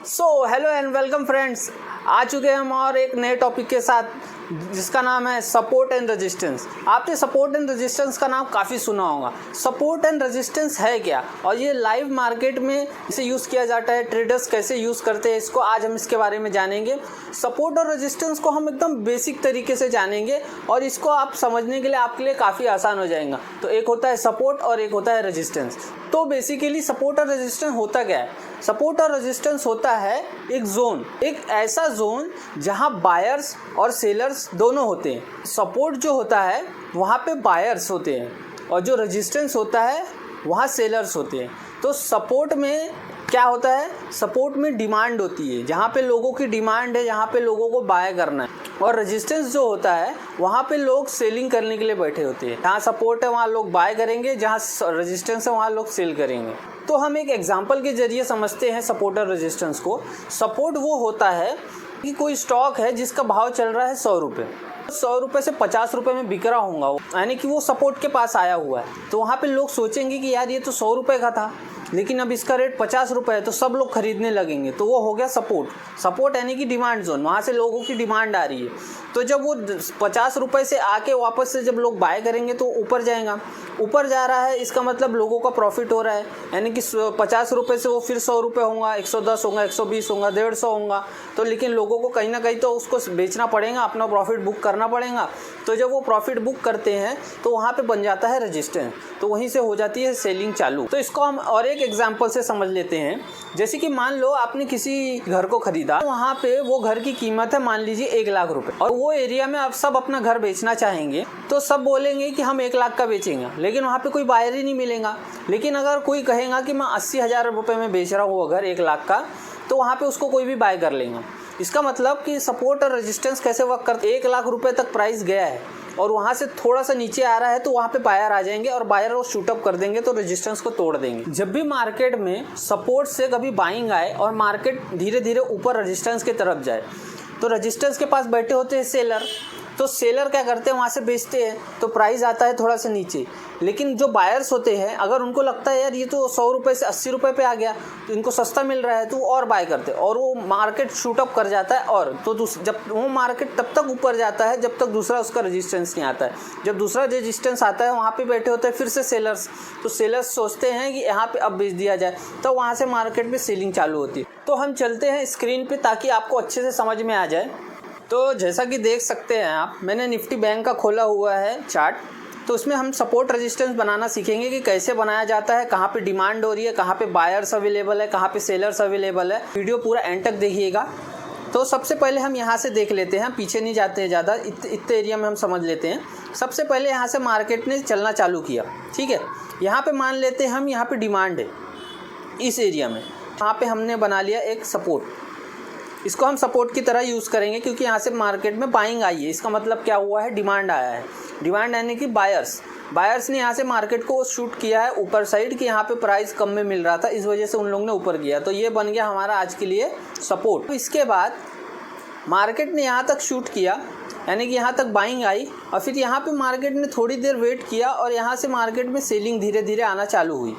So hello and welcome friends, आ चुके हैं हम और एक नए टॉपिक के साथ जिसका नाम है सपोर्ट एंड रेजिस्टेंस। आपने सपोर्ट एंड रेजिस्टेंस का नाम काफ़ी सुना होगा। सपोर्ट एंड रेजिस्टेंस है क्या और ये लाइव मार्केट में इसे यूज़ किया जाता है, ट्रेडर्स कैसे यूज़ करते हैं इसको आज हम इसके बारे में जानेंगे। सपोर्ट और रेजिस्टेंस को हम एकदम बेसिक तरीके से जानेंगे और इसको आप समझने के लिए आपके लिए काफ़ी आसान हो जाएगा। तो एक होता है सपोर्ट और एक होता है रेजिस्टेंस। तो बेसिकली सपोर्ट और रेजिस्टेंस होता क्या है? सपोर्ट और रेजिस्टेंस होता है एक जोन, एक ऐसा जोन जहां बायर्स और सेलर्स दोनों होते हैं। सपोर्ट जो होता है वहां पे बायर्स होते हैं और जो रेजिस्टेंस होता है वहां सेलर्स होते हैं। तो सपोर्ट में क्या होता है? सपोर्ट में डिमांड होती है, जहाँ पे लोगों की डिमांड है, जहाँ पे लोगों को बाय करना है। और रेजिस्टेंस जो होता है वहाँ पे लोग सेलिंग करने के लिए बैठे होते हैं। जहाँ सपोर्ट है वहाँ लोग बाय करेंगे, जहाँ रेजिस्टेंस है वहाँ लोग सेल करेंगे। तो हम एक एग्जांपल के जरिए समझते हैं सपोर्ट और रेजिस्टेंस को। सपोर्ट वो होता है कि कोई स्टॉक है जिसका भाव चल रहा है 100 रुपये, 100 रुपये से 50 रुपये में बिक रहा होगा, यानी कि वो सपोर्ट के पास आया हुआ है। तो वहाँ पे लोग सोचेंगे कि यार ये तो 100 रुपये का था लेकिन अब इसका रेट 50 रुपये है, तो सब लोग खरीदने लगेंगे। तो वो हो गया सपोर्ट। सपोर्ट यानी कि डिमांड जोन, वहाँ से लोगों की डिमांड आ रही है। तो जब वो 50 रुपये से आके वापस से जब लोग बाय करेंगे तो ऊपर जाएगा। ऊपर जा रहा है इसका मतलब लोगों का प्रॉफिट हो रहा है, यानी कि 50 रुपये से वो फिर 100 रुपये होगा, 110 होगा, 120 होगा, 150 होगा। तो लेकिन लोगों को कहीं ना कहीं तो उसको बेचना पड़ेगा, अपना प्रॉफिट बुक करना पड़ेगा। तो जब वो प्रॉफिट बुक करते हैं तो वहाँ पे बन जाता है रेजिस्टेंस, तो वहीं से हो जाती है सेलिंग चालू। तो इसको हम और एक एग्जांपल से समझ लेते हैं। जैसे कि मान लो आपने किसी घर को खरीदा, वहाँ पे वो घर की कीमत है मान लीजिए 1 लाख रुपए, और वो एरिया में आप सब अपना घर बेचना चाहेंगे तो सब बोलेंगे कि हम 1 लाख का बेचेंगे, लेकिन वहाँ पे कोई बायर ही नहीं मिलेगा। लेकिन अगर कोई कहेगा कि मैं 80,000 रुपये में बेच रहा हूँ अगर 1 लाख का, तो वहाँ पे उसको कोई भी बाय कर लेगा। इसका मतलब कि सपोर्ट और रेजिस्टेंस कैसे वर्क करते हैं। 1 लाख रुपए तक प्राइस गया है और वहाँ से थोड़ा सा नीचे आ रहा है तो वहाँ पे बायर आ जाएंगे और बायर वो शूटअप कर देंगे, तो रेजिस्टेंस को तोड़ देंगे। जब भी मार्केट में सपोर्ट से कभी बाइंग आए और मार्केट धीरे धीरे ऊपर रेजिस्टेंस की तरफ जाए, तो रेजिस्टेंस के पास बैठे होते हैं सेलर। तो सेलर क्या करते हैं, वहाँ से बेचते हैं तो प्राइस आता है थोड़ा सा नीचे। लेकिन जो बायर्स होते हैं अगर उनको लगता है यार ये तो 100 रुपये से 80 रुपये पे आ गया तो इनको सस्ता मिल रहा है, तो और बाय करते हैं और वो मार्केट शूटअप कर जाता है। और तो जब वो मार्केट तब तक ऊपर जाता है जब तक दूसरा उसका रेजिस्टेंस नहीं आता है। जब दूसरा रेजिस्टेंस आता है वहाँ पे बैठे होते हैं फिर से सेलर्स। तो सेलर्स सोचते हैं कि यहाँ पे अब बेच दिया जाए, तो वहाँ से मार्केट में सेलिंग चालू होती है। तो हम चलते हैं स्क्रीन पे ताकि आपको अच्छे से समझ में आ जाए। तो जैसा कि देख सकते हैं आप, मैंने निफ्टी बैंक का खोला हुआ है चार्ट। तो उसमें हम सपोर्ट रेजिस्टेंस बनाना सीखेंगे कि कैसे बनाया जाता है, कहाँ पे डिमांड हो रही है, कहाँ पे बायर्स अवेलेबल है, कहाँ पे सेलर्स अवेलेबल है। वीडियो पूरा एंड तक देखिएगा। तो सबसे पहले हम यहाँ से देख लेते हैं, पीछे नहीं जाते हैं ज़्यादा, इतने एरिया में हम समझ लेते हैं। सबसे पहले यहाँ से मार्केट ने चलना चालू किया, ठीक है। यहाँ पर मान लेते हैं हम, यहाँ पर डिमांड है इस एरिया में, यहाँ पर हमने बना लिया एक सपोर्ट। इसको हम सपोर्ट की तरह यूज़ करेंगे क्योंकि यहाँ से मार्केट में बाइंग आई है। इसका मतलब क्या हुआ है, डिमांड आया है। डिमांड यानी कि बायर्स ने यहाँ से मार्केट को शूट किया है ऊपर साइड कि यहाँ पे प्राइस कम में मिल रहा था, इस वजह से उन लोगों ने ऊपर किया। तो ये बन गया हमारा आज के लिए सपोर्ट। इसके बाद मार्केट ने यहाँ तक शूट किया, यानी कि यहाँ तक बाइंग आई, और फिर यहाँ पर मार्केट ने थोड़ी देर वेट किया और यहाँ से मार्केट में सेलिंग धीरे धीरे आना चालू हुई।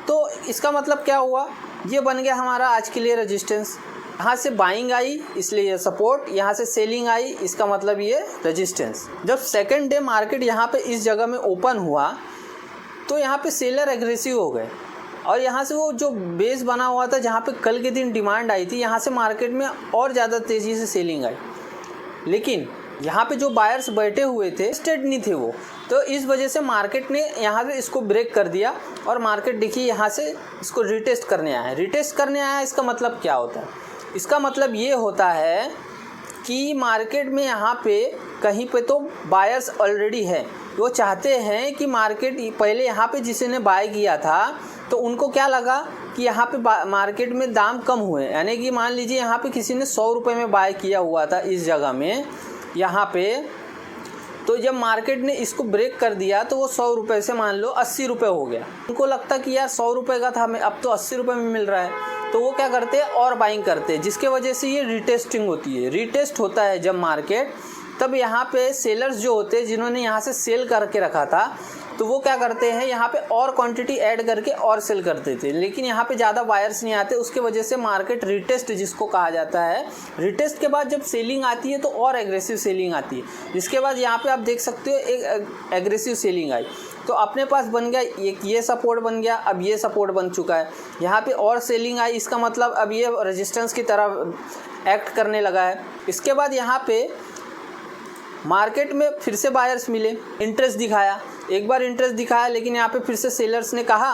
तो इसका मतलब क्या हुआ, ये बन गया हमारा आज के लिए रेजिस्टेंस। यहाँ से बाइंग आई इसलिए ये सपोर्ट, यहाँ से सेलिंग आई इसका मतलब ये रेजिस्टेंस। जब सेकंड डे मार्केट यहाँ पे इस जगह में ओपन हुआ तो यहाँ पे सेलर एग्रेसिव हो गए और यहाँ से वो जो बेस बना हुआ था जहाँ पे कल के दिन डिमांड आई थी, यहाँ से मार्केट में और ज़्यादा तेज़ी से सेलिंग आई। लेकिन यहाँ पे जो बायर्स बैठे हुए थे स्टेड नहीं थे वो, तो इस वजह से मार्केट ने यहाँ से इसको ब्रेक कर दिया और मार्केट देखिए यहाँ से इसको रिटेस्ट करने आया। रिटेस्ट करने आया इसका मतलब क्या होता है? इसका मतलब ये होता है कि मार्केट में यहाँ पे कहीं पे तो बायर्स ऑलरेडी है, वो चाहते हैं कि मार्केट पहले यहाँ पे जिसे ने बाय किया था तो उनको क्या लगा कि यहाँ पे मार्केट में दाम कम हुए, यानी कि मान लीजिए यहाँ पे किसी ने 100 रुपये में बाय किया हुआ था इस जगह में यहाँ पे, तो जब मार्केट ने इसको ब्रेक कर दिया तो वो 100 रुपये से मान लो 80 रुपये हो गया। उनको लगता कि यार 100 रुपये का था, हमें अब तो 80 रुपये में मिल रहा है, तो वो क्या करते हैं और बाइंग करते हैं, जिसके वजह से ये रिटेस्टिंग होती है। रिटेस्ट होता है जब मार्केट, तब यहाँ पे सेलर्स जो होते हैं जिन्होंने यहाँ से सेल करके रखा था, तो वो क्या करते हैं यहाँ पे और क्वांटिटी ऐड करके और सेल कर देते हैं, लेकिन यहाँ पे ज़्यादा बायर्स नहीं आते। उसके वजह से मार्केट रिटेस्ट जिसको कहा जाता है, रिटेस्ट के बाद जब सेलिंग आती है तो और एग्रेसिव सेलिंग आती है। जिसके बाद यहाँ पे आप देख सकते हो एक एग्रेसिव सेलिंग आई, तो अपने पास बन गया एक ये सपोर्ट बन गया, अब ये सपोर्ट बन चुका है। यहाँ पे और सेलिंग आई, इसका मतलब अब ये रेजिस्टेंस की तरह एक्ट करने लगा है। इसके बाद यहाँ पे मार्केट में फिर से बायर्स मिले, इंटरेस्ट दिखाया, एक बार इंटरेस्ट दिखाया, लेकिन यहाँ पे फिर से सेलर्स ने कहा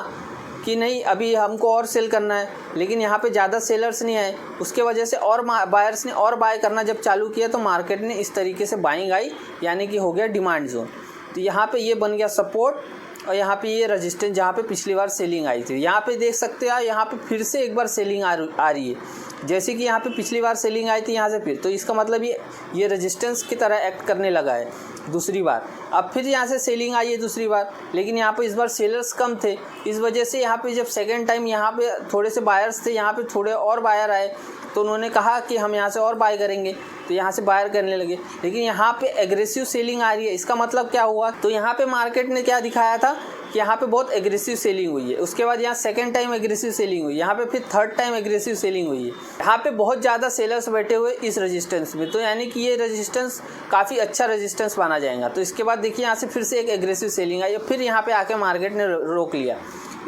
कि नहीं अभी हमको और सेल करना है, लेकिन यहाँ पे ज़्यादा सेलर्स नहीं आए। उसके वजह से और बायर्स ने और बाय करना जब चालू किया तो मार्केट ने इस तरीके से बाइंग आई, यानी कि हो गया डिमांड जोन। तो यहाँ पे ये बन गया सपोर्ट और यहाँ पे ये रेजिस्टेंस जहाँ पे पिछली बार सेलिंग आई थी। यहाँ पे देख सकते हो यहाँ पे फिर से एक बार सेलिंग आ रही है, जैसे कि यहाँ पे पिछली बार सेलिंग आई थी यहाँ से फिर, तो इसका मतलब ये रेजिस्टेंस की तरह एक्ट करने लगा है दूसरी बार। अब फिर यहाँ से सेलिंग आई है दूसरी बार, लेकिन यहाँ पे इस बार सेलर्स कम थे, इस वजह से यहाँ पे जब सेकेंड टाइम यहाँ पे थोड़े से बायर्स थे, यहाँ पे थोड़े और बायर आए, तो उन्होंने कहा कि हम यहाँ से और बाय करेंगे, तो यहाँ से बायर करने लगे। लेकिन यहाँ पे एग्रेसिव सेलिंग आ रही है, इसका मतलब क्या हुआ, तो यहाँ पे मार्केट ने क्या दिखाया था कि यहाँ पे बहुत एग्रेसिव सेलिंग हुई है। उसके बाद यहाँ सेकंड टाइम एग्रेसिव सेलिंग हुई, यहाँ पे फिर थर्ड टाइम एग्रेसिव सेलिंग हुई है। यहाँ पे बहुत ज़्यादा सेलर्स बैठे हुए इस रेजिस्टेंस में, तो यानी कि ये रेजिस्टेंस काफ़ी अच्छा रेजिस्टेंस माना जाएगा। तो इसके बाद देखिए यहाँ से फिर से एक एग्रेसिव सेलिंग आई, फिर यहाँ पे आके मार्केट ने रोक लिया।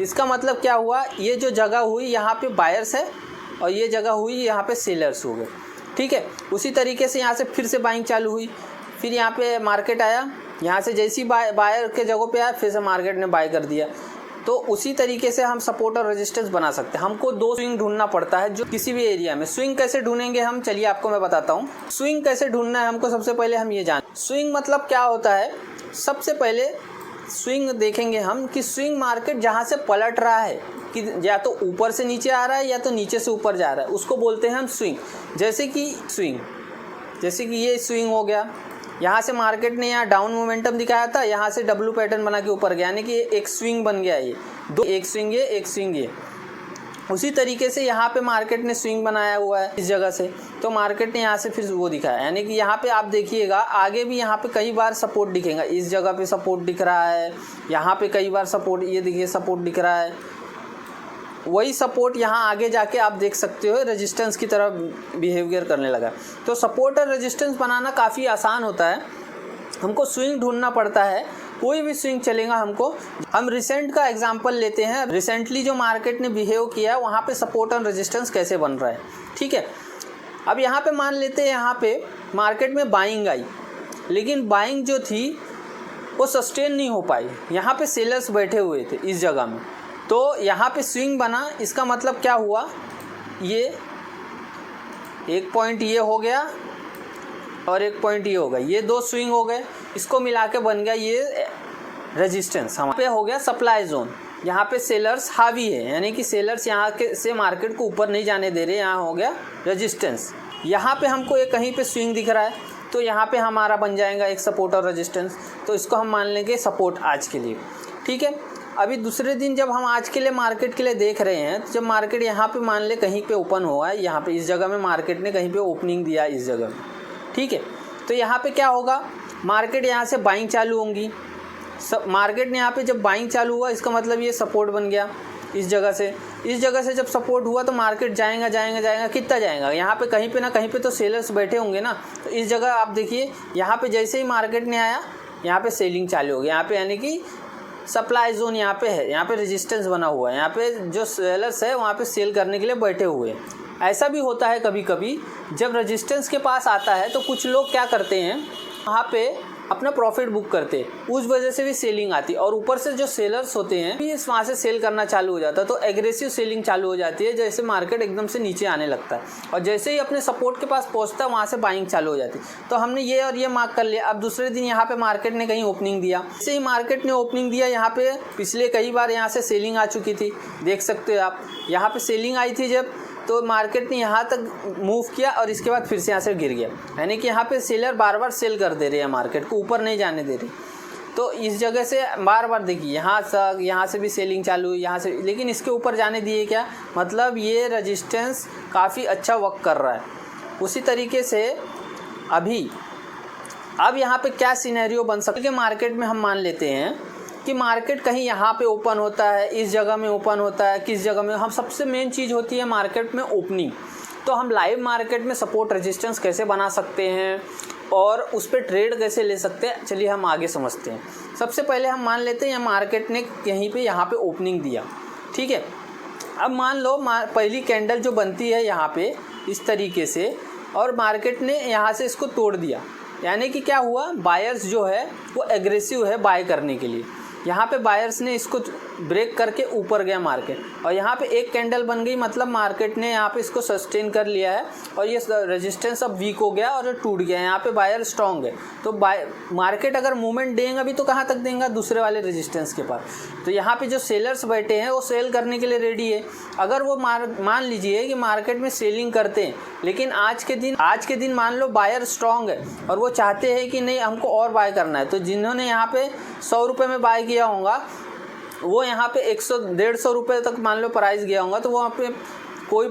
इसका मतलब क्या हुआ, ये जो जगह हुई यहाँ पे बायर्स है और ये जगह हुई यहाँ पे सेलर्स हो गए, ठीक है। उसी तरीके से यहाँ से फिर से बाइंग चालू हुई, फिर यहाँ पे मार्केट आया, यहाँ से जैसी बायर के जगह पे आया फिर से मार्केट ने बाय कर दिया। तो उसी तरीके से हम सपोर्ट और रेजिस्टेंस बना सकते हैं। हमको दो स्विंग ढूंढना पड़ता है जो किसी भी एरिया में। स्विंग कैसे ढूंढेंगे हम, चलिए आपको मैं बताता हूँ। स्विंग कैसे ढूंढना है हमको, सबसे पहले हम ये जान, स्विंग मतलब क्या होता है। सबसे पहले स्विंग देखेंगे हम कि स्विंग मार्केट जहाँ से पलट रहा है, कि या तो ऊपर से नीचे आ रहा है या तो नीचे से ऊपर जा रहा है, उसको बोलते हैं हम स्विंग। जैसे कि ये स्विंग हो गया, यहाँ से मार्केट ने यहाँ डाउन मोमेंटम दिखाया था, यहाँ से डब्ल्यू पैटर्न बना के ऊपर गया, यानी कि एक स्विंग बन गया। ये दो, एक स्विंग ये, एक स्विंग ये। उसी तरीके से यहाँ पे मार्केट ने स्विंग बनाया हुआ है इस जगह से, तो मार्केट ने यहाँ से फिर वो दिखाया, यानी कि यहाँ पे आप देखिएगा आगे भी यहाँ पे कई बार सपोर्ट दिखेगा। इस जगह पे सपोर्ट दिख रहा है, यहाँ पे कई बार सपोर्ट, ये देखिए सपोर्ट दिख रहा है। वही सपोर्ट यहाँ आगे जाके आप देख सकते हो रेजिस्टेंस की तरह बिहेवियर करने लगा। तो सपोर्ट और रेजिस्टेंस बनाना काफ़ी आसान होता है, हमको स्विंग ढूंढना पड़ता है। कोई भी स्विंग चलेगा हमको। हम रिसेंट का एग्जांपल लेते हैं, रिसेंटली जो मार्केट ने बिहेव किया वहाँ पे सपोर्ट और रेजिस्टेंस कैसे बन रहा है, ठीक है। अब यहाँ पे मान लेते हैं यहाँ पे मार्केट में बाइंग आई, लेकिन बाइंग जो थी वो सस्टेन नहीं हो पाई। यहाँ पे सेलर्स बैठे हुए थे इस जगह में, तो यहाँ पे स्विंग बना। इसका मतलब क्या हुआ, ये एक पॉइंट ये हो गया और एक पॉइंट ये हो गया, ये दो स्विंग हो गए, इसको मिला के बन गया ये रेजिस्टेंस। हमारे पे हो गया सप्लाई जोन, यहाँ पे सेलर्स हावी है, यानी कि सेलर्स यहाँ के से मार्केट को ऊपर नहीं जाने दे रहे, यहाँ हो गया रेजिस्टेंस। यहाँ पे हमको एक कहीं पे स्विंग दिख रहा है, तो यहाँ पे हमारा बन जाएगा एक सपोर्ट और रेजिस्टेंस, तो इसको हम मान लेंगे सपोर्ट आज के लिए, ठीक है। अभी दूसरे दिन जब हम आज के लिए मार्केट के लिए देख रहे हैं, तो जब मार्केट यहाँ पे मान ले कहीं पे ओपन हुआ है, यहाँ पे इस जगह में मार्केट ने कहीं पे ओपनिंग दिया इस जगह में, ठीक है। तो यहाँ पे क्या होगा, मार्केट यहाँ से बाइंग चालू होंगी। मार्केट ने यहाँ पे जब बाइंग चालू हुआ, इसका मतलब ये सपोर्ट बन गया इस जगह से। इस जगह से जब सपोर्ट हुआ तो मार्केट जाएगा, कितना जाएगा, यहाँ पे कहीं पे ना कहीं पे तो सेलर्स बैठे होंगे ना। तो इस जगह आप देखिए, यहाँ पे जैसे ही मार्केट ने आया, यहाँ पे सेलिंग चालू हो गई, यहाँ पे यानी कि सप्लाई जोन यहाँ पे है, यहाँ पे रेजिस्टेंस बना हुआ है, यहाँ पे जो सेलर्स है वहाँ पे सेल करने के लिए बैठे हुए हैं। ऐसा भी होता है कभी कभी, जब रेजिस्टेंस के पास आता है तो कुछ लोग क्या करते हैं, वहाँ पे अपना प्रॉफिट बुक करते हैं, उस वजह से भी सेलिंग आती है। और ऊपर से जो सेलर्स होते हैं भी वहाँ से सेल करना चालू हो जाता है, तो एग्रेसिव सेलिंग चालू हो जाती है, जैसे मार्केट एकदम से नीचे आने लगता है। और जैसे ही अपने सपोर्ट के पास पहुँचता है, वहाँ से बाइंग चालू हो जाती है। तो हमने ये और ये मार्क कर लिया। अब दूसरे दिन यहाँ पे मार्केट ने कहीं ओपनिंग दिया, जैसे ही मार्केट ने ओपनिंग दिया, यहाँ पे पिछले कई बार यहाँ से सेलिंग आ चुकी थी, देख सकते हो आप, यहाँ पे सेलिंग आई थी जब, तो मार्केट ने यहाँ तक मूव किया और इसके बाद फिर से यहाँ से गिर गया, यानी कि यहाँ पे सेलर बार बार सेल कर दे रहे हैं, मार्केट को ऊपर नहीं जाने दे रहे। तो इस जगह से बार बार देखिए, यहाँ से भी सेलिंग चालू हुई, यहाँ से, लेकिन इसके ऊपर जाने दिए क्या, मतलब ये रेजिस्टेंस काफ़ी अच्छा वर्क कर रहा है। उसी तरीके से अब यहाँ पे क्या सिनेरियो बन सकता है कि मार्केट में हम मान लेते हैं कि मार्केट कहीं यहाँ पे ओपन होता है, इस जगह में ओपन होता है, किस जगह में। हम सबसे मेन चीज़ होती है मार्केट में ओपनिंग। तो हम लाइव मार्केट में सपोर्ट रेजिस्टेंस कैसे बना सकते हैं और उस पर ट्रेड कैसे ले सकते हैं, चलिए हम आगे समझते हैं। सबसे पहले हम मान लेते हैं मार्केट ने कहीं पे यहाँ पे ओपनिंग दिया, ठीक है। अब मान लो पहली कैंडल जो बनती है यहाँ पे इस तरीके से, और मार्केट ने यहाँ से इसको तोड़ दिया, यानी कि क्या हुआ, बायर्स जो है वो एग्रेसिव है बाय करने के लिए। यहाँ पे बायर्स ने इसको ब्रेक करके ऊपर गया मार्केट, और यहाँ पे एक कैंडल बन गई, मतलब मार्केट ने यहाँ पे इसको सस्टेन कर लिया है और ये रेजिस्टेंस अब वीक हो गया और ये टूट गया। यहाँ पे बायर स्ट्रॉन्ग है, तो मार्केट अगर मूवमेंट देगा भी तो कहाँ तक देगा, दूसरे वाले रेजिस्टेंस के पास। तो यहाँ पे जो सेलर्स बैठे हैं वो सेल करने के लिए रेडी है। अगर वो मान लीजिए कि मार्केट में सेलिंग करते हैं, लेकिन आज के दिन मान लो बायर स्ट्रॉन्ग है और वो चाहते हैं कि नहीं हमको और बाय करना है, तो जिन्होंने यहाँ पे 100 रुपये में बाय किया होगा वो यहाँ पे 100-150 रुपये तक मान लो प्राइस गया होगा, तो वहाँ पे कोई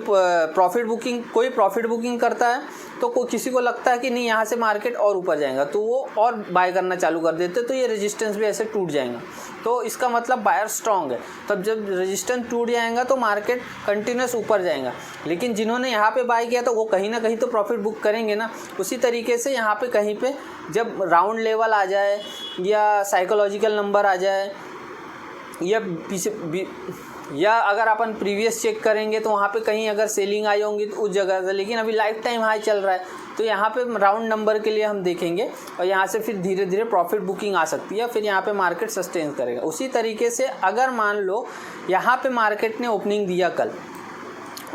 प्रॉफिट बुकिंग करता है, तो किसी को लगता है कि नहीं यहाँ से मार्केट और ऊपर जाएगा, तो वो और बाय करना चालू कर देते, तो ये रेजिस्टेंस भी ऐसे टूट जाएगा। तो इसका मतलब बायर स्ट्रॉन्ग है, तब जब रेजिस्टेंस टूट जाएगा तो मार्केट कंटिन्यूस ऊपर जाएगा। लेकिन जिन्होंने यहाँ पे बाय किया तो वो कहीं ना कहीं तो प्रॉफिट बुक करेंगे ना। उसी तरीके से यहाँ पे कहीं पे जब राउंड लेवल आ जाए या साइकोलॉजिकल नंबर आ जाए या अगर अपन प्रीवियस चेक करेंगे तो वहाँ पे कहीं अगर सेलिंग आई होंगी तो उस जगह से, लेकिन अभी लाइफ टाइम हाई चल रहा है, तो यहाँ पे राउंड नंबर के लिए हम देखेंगे और यहाँ से फिर धीरे धीरे प्रॉफिट बुकिंग आ सकती है, फिर यहाँ पे मार्केट सस्टेन करेगा। उसी तरीके से अगर मान लो यहाँ पे मार्केट ने ओपनिंग दिया कल,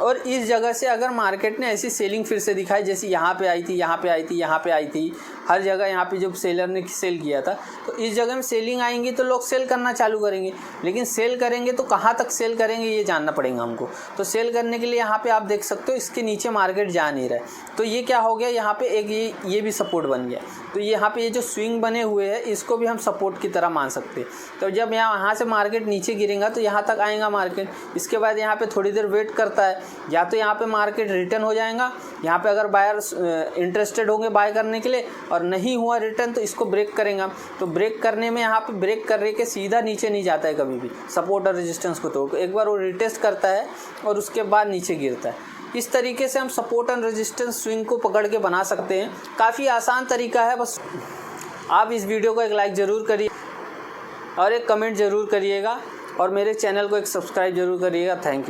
और इस जगह से अगर मार्केट ने ऐसी सेलिंग फिर से दिखाई, जैसे यहाँ पे आई थी, यहाँ पे आई थी, यहाँ पे आई थी, हर जगह यहाँ पे जब सेलर ने सेल किया था, तो इस जगह में सेलिंग आएंगी तो लोग सेल करना चालू करेंगे। लेकिन सेल करेंगे तो कहाँ तक सेल करेंगे ये जानना पड़ेगा हमको। तो सेल करने के लिए यहाँ पे आप देख सकते हो इसके नीचे मार्केट जा नहीं रहा है, तो ये क्या हो गया, यहाँ पे एक ये भी सपोर्ट बन गया। तो यहाँ पे ये जो स्विंग बने हुए हैं इसको भी हम सपोर्ट की तरह मान सकते हैं। तो जब यहाँ से मार्केट नीचे गिरेगा तो यहाँ तक आएगा मार्केट, इसके बाद यहाँ पे थोड़ी देर वेट करता है, या तो यहाँ पे मार्केट रिटर्न हो जाएगा, यहाँ पे अगर बायर्स इंटरेस्टेड होंगे बाय करने के लिए, और नहीं हुआ रिटर्न तो इसको ब्रेक करेगा। तो ब्रेक करने में यहाँ पे ब्रेक करने के सीधा नीचे नहीं जाता है कभी भी, सपोर्ट और रेजिस्टेंस को तोड़, एक बार वो रिटेस्ट करता है और उसके बाद नीचे गिरता है। इस तरीके से हम सपोर्ट एंड रेजिस्टेंस स्विंग को पकड़ के बना सकते हैं। काफ़ी आसान तरीका है, बस आप इस वीडियो को एक लाइक ज़रूर करिए और एक कमेंट ज़रूर करिएगा, और मेरे चैनल को एक सब्सक्राइब ज़रूर करिएगा। Thank you.